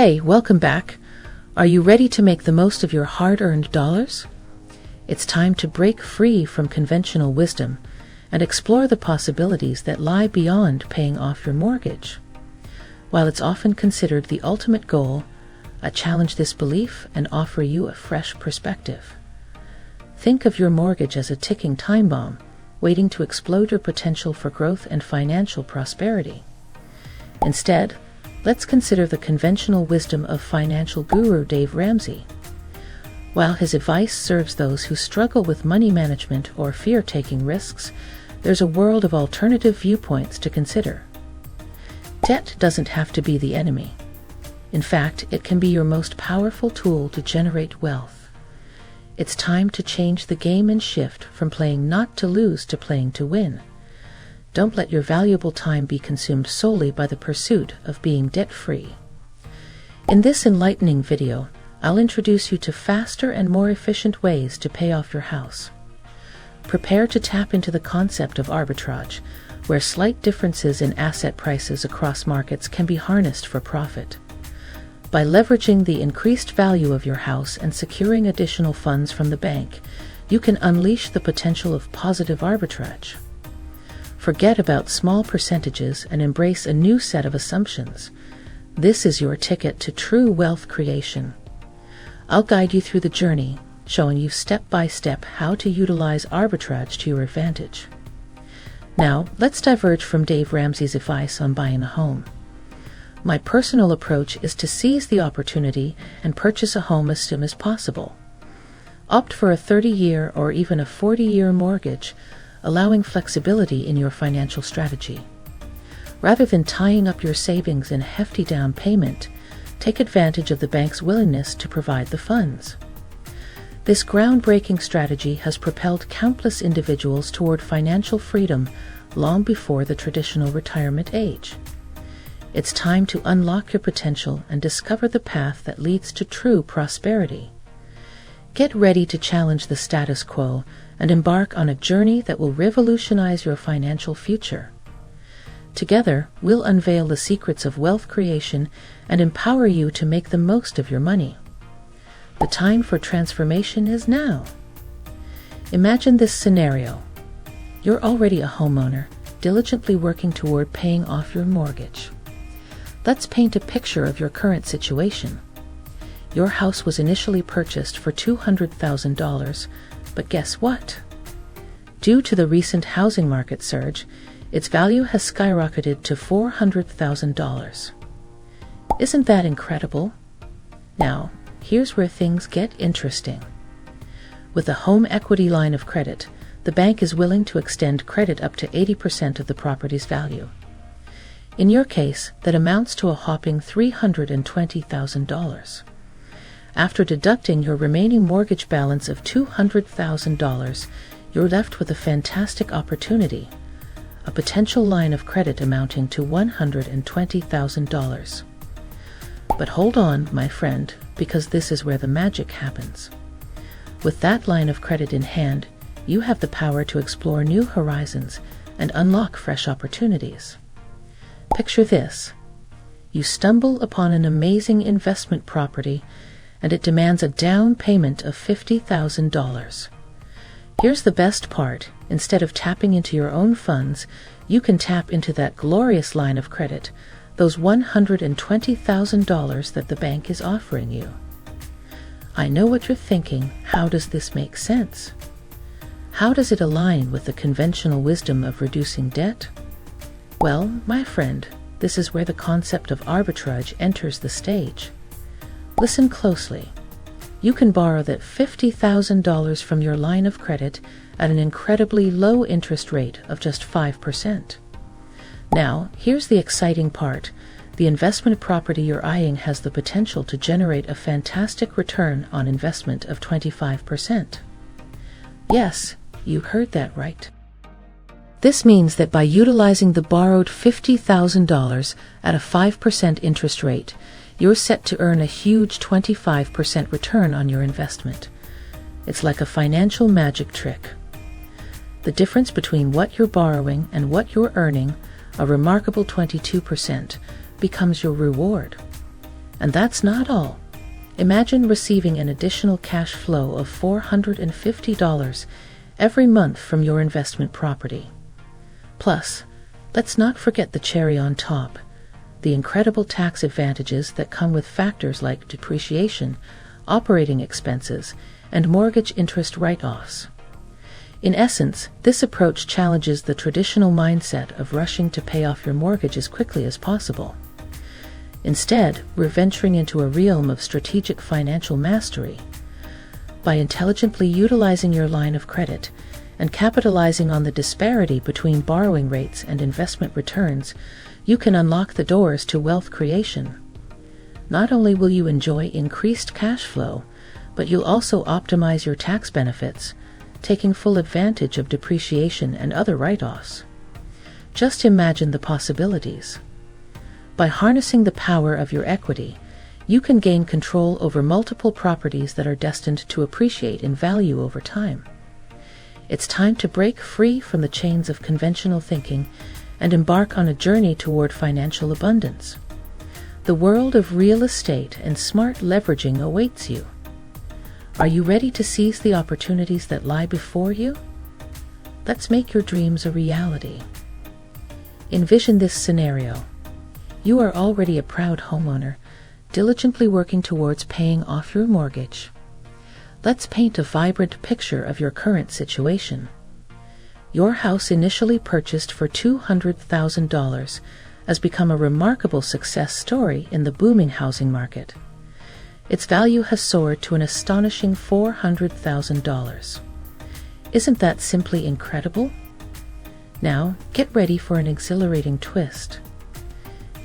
Hey, welcome back. Are you ready to make the most of your hard-earned dollars? It's time to break free from conventional wisdom and explore the possibilities that lie beyond paying off your mortgage. While it's often considered the ultimate goal, I challenge this belief and offer you a fresh perspective. Think of your mortgage as a ticking time bomb, waiting to explode your potential for growth and financial prosperity. Instead, let's consider the conventional wisdom of financial guru Dave Ramsey. While his advice serves those who struggle with money management or fear taking risks, there's a world of alternative viewpoints to consider. Debt doesn't have to be the enemy. In fact, it can be your most powerful tool to generate wealth. It's time to change the game and shift from playing not to lose to playing to win. Don't let your valuable time be consumed solely by the pursuit of being debt-free. In this enlightening video, I'll introduce you to faster and more efficient ways to pay off your house. Prepare to tap into the concept of arbitrage, where slight differences in asset prices across markets can be harnessed for profit. By leveraging the increased value of your house and securing additional funds from the bank, you can unleash the potential of positive arbitrage. Forget about small percentages and embrace a new set of assumptions. This is your ticket to true wealth creation. I'll guide you through the journey, showing you step by step how to utilize arbitrage to your advantage. Now, let's diverge from Dave Ramsey's advice on buying a home. My personal approach is to seize the opportunity and purchase a home as soon as possible. Opt for a 30-year or even a 40-year mortgage, allowing flexibility in your financial strategy. Rather than tying up your savings in a hefty down payment, take advantage of the bank's willingness to provide the funds. This groundbreaking strategy has propelled countless individuals toward financial freedom long before the traditional retirement age. It's time to unlock your potential and discover the path that leads to true prosperity. Get ready to challenge the status quo and embark on a journey that will revolutionize your financial future. Together, we'll unveil the secrets of wealth creation and empower you to make the most of your money. The time for transformation is now. Imagine this scenario. You're already a homeowner, diligently working toward paying off your mortgage. Let's paint a picture of your current situation. Your house was initially purchased for $200,000, but guess what? Due to the recent housing market surge, its value has skyrocketed to $400,000. Isn't that incredible? Now, here's where things get interesting. With a home equity line of credit, the bank is willing to extend credit up to 80% of the property's value. In your case, that amounts to a whopping $320,000. After deducting your remaining mortgage balance of $200,000, you're left with a fantastic opportunity, a potential line of credit amounting to $120,000. But hold on, my friend, because this is where the magic happens. With that line of credit in hand, you have the power to explore new horizons and unlock fresh opportunities. Picture this. You stumble upon an amazing investment property, and it demands a down payment of $50,000. Here's the best part. Instead of tapping into your own funds, you can tap into that glorious line of credit, those $120,000 that the bank is offering you. I know what you're thinking. How does this make sense? How does it align with the conventional wisdom of reducing debt? Well, my friend, this is where the concept of arbitrage enters the stage. Listen closely. You can borrow that $50,000 from your line of credit at an incredibly low interest rate of just 5%. Now, here's the exciting part. The investment property you're eyeing has the potential to generate a fantastic return on investment of 25%. Yes, you heard that right. This means that by utilizing the borrowed $50,000 at a 5% interest rate, you're set to earn a huge 25% return on your investment. It's like a financial magic trick. The difference between what you're borrowing and what you're earning, a remarkable 22%, becomes your reward. And that's not all. Imagine receiving an additional cash flow of $450 every month from your investment property. Plus, let's not forget the cherry on top, the incredible tax advantages that come with factors like depreciation, operating expenses, and mortgage interest write-offs. In essence, this approach challenges the traditional mindset of rushing to pay off your mortgage as quickly as possible. Instead, we're venturing into a realm of strategic financial mastery. By intelligently utilizing your line of credit and capitalizing on the disparity between borrowing rates and investment returns, you can unlock the doors to wealth creation. Not only will you enjoy increased cash flow, but you'll also optimize your tax benefits, taking full advantage of depreciation and other write-offs. Just imagine the possibilities. By harnessing the power of your equity, you can gain control over multiple properties that are destined to appreciate in value over time. It's time to break free from the chains of conventional thinking and embark on a journey toward financial abundance. The world of real estate and smart leveraging awaits you. Are you ready to seize the opportunities that lie before you? Let's make your dreams a reality. Envision this scenario. You are already a proud homeowner, diligently working towards paying off your mortgage. Let's paint a vibrant picture of your current situation. Your house, initially purchased for $200,000, has become a remarkable success story in the booming housing market. Its value has soared to an astonishing $400,000. Isn't that simply incredible? Now, get ready for an exhilarating twist.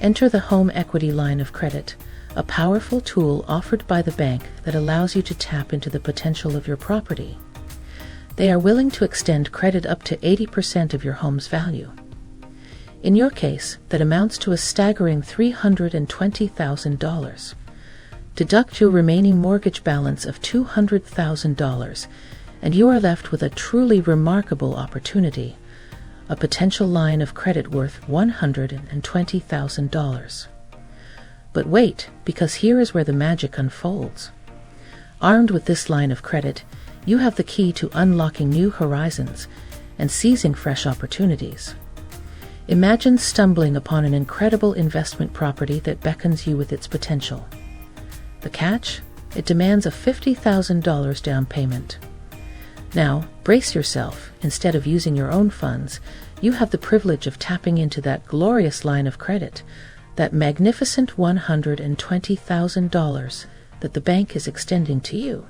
Enter the home equity line of credit, a powerful tool offered by the bank that allows you to tap into the potential of your property. They are willing to extend credit up to 80% of your home's value. In your case, that amounts to a staggering $320,000. Deduct your remaining mortgage balance of $200,000, and you are left with a truly remarkable opportunity, a potential line of credit worth $120,000. But wait, because here is where the magic unfolds. Armed with this line of credit, you have the key to unlocking new horizons and seizing fresh opportunities. Imagine stumbling upon an incredible investment property that beckons you with its potential. The catch? It demands a $50,000 down payment. Now, brace yourself. Instead of using your own funds, you have the privilege of tapping into that glorious line of credit, that magnificent $120,000 that the bank is extending to you.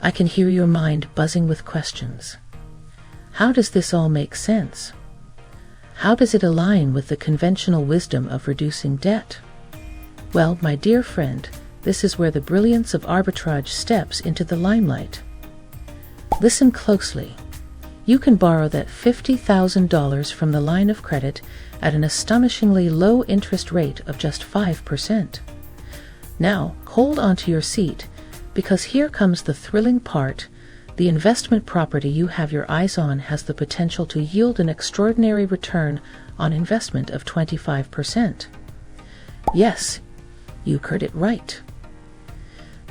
I can hear your mind buzzing with questions. How does this all make sense? How does it align with the conventional wisdom of reducing debt? Well, my dear friend, this is where the brilliance of arbitrage steps into the limelight. Listen closely. You can borrow that $50,000 from the line of credit at an astonishingly low interest rate of just 5%. Now, hold onto your seat, because here comes the thrilling part. The investment property you have your eyes on has the potential to yield an extraordinary return on investment of 25%. Yes, you heard it right.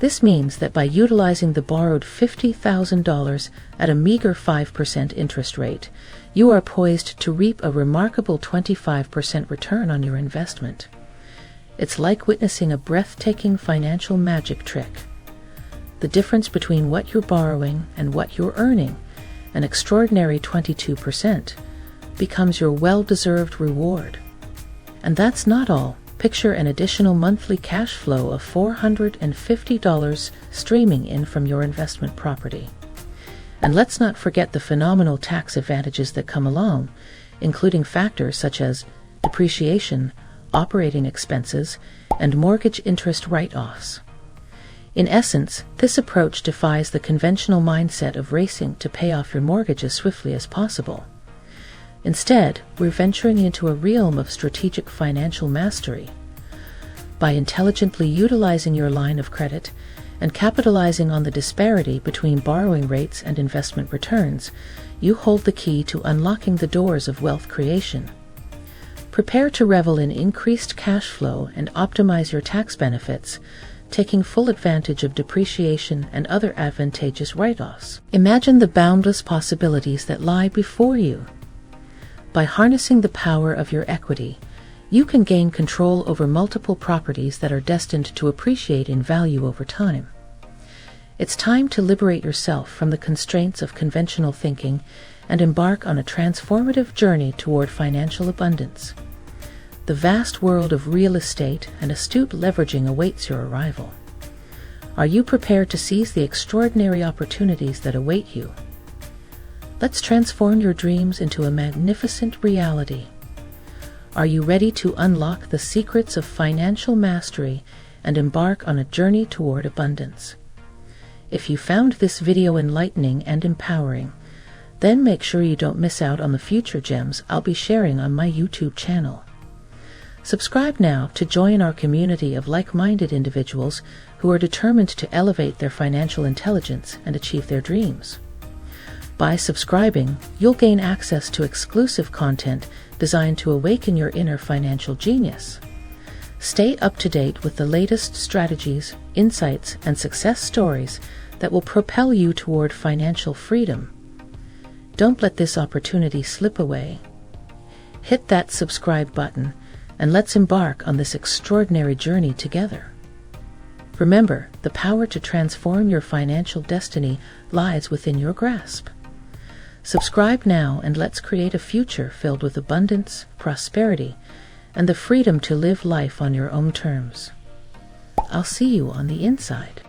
This means that by utilizing the borrowed $50,000 at a meager 5% interest rate, you are poised to reap a remarkable 25% return on your investment. It's like witnessing a breathtaking financial magic trick. The difference between what you're borrowing and what you're earning, an extraordinary 22%, becomes your well-deserved reward. And that's not all. Picture an additional monthly cash flow of $450 streaming in from your investment property. And let's not forget the phenomenal tax advantages that come along, including factors such as depreciation, operating expenses, and mortgage interest write-offs. In essence, this approach defies the conventional mindset of racing to pay off your mortgage as swiftly as possible. Instead, we're venturing into a realm of strategic financial mastery. By intelligently utilizing your line of credit and capitalizing on the disparity between borrowing rates and investment returns, you hold the key to unlocking the doors of wealth creation. Prepare to revel in increased cash flow and optimize your tax benefits, taking full advantage of depreciation and other advantageous write-offs. Imagine the boundless possibilities that lie before you. By harnessing the power of your equity, you can gain control over multiple properties that are destined to appreciate in value over time. It's time to liberate yourself from the constraints of conventional thinking and embark on a transformative journey toward financial abundance. The vast world of real estate and astute leveraging awaits your arrival. Are you prepared to seize the extraordinary opportunities that await you? Let's transform your dreams into a magnificent reality. Are you ready to unlock the secrets of financial mastery and embark on a journey toward abundance? If you found this video enlightening and empowering, then make sure you don't miss out on the future gems I'll be sharing on my YouTube channel. Subscribe now to join our community of like-minded individuals who are determined to elevate their financial intelligence and achieve their dreams. By subscribing, you'll gain access to exclusive content designed to awaken your inner financial genius. Stay up to date with the latest strategies, insights, and success stories that will propel you toward financial freedom. Don't let this opportunity slip away. Hit that subscribe button and let's embark on this extraordinary journey together. Remember, the power to transform your financial destiny lies within your grasp. Subscribe now and let's create a future filled with abundance, prosperity, and the freedom to live life on your own terms. I'll see you on the inside.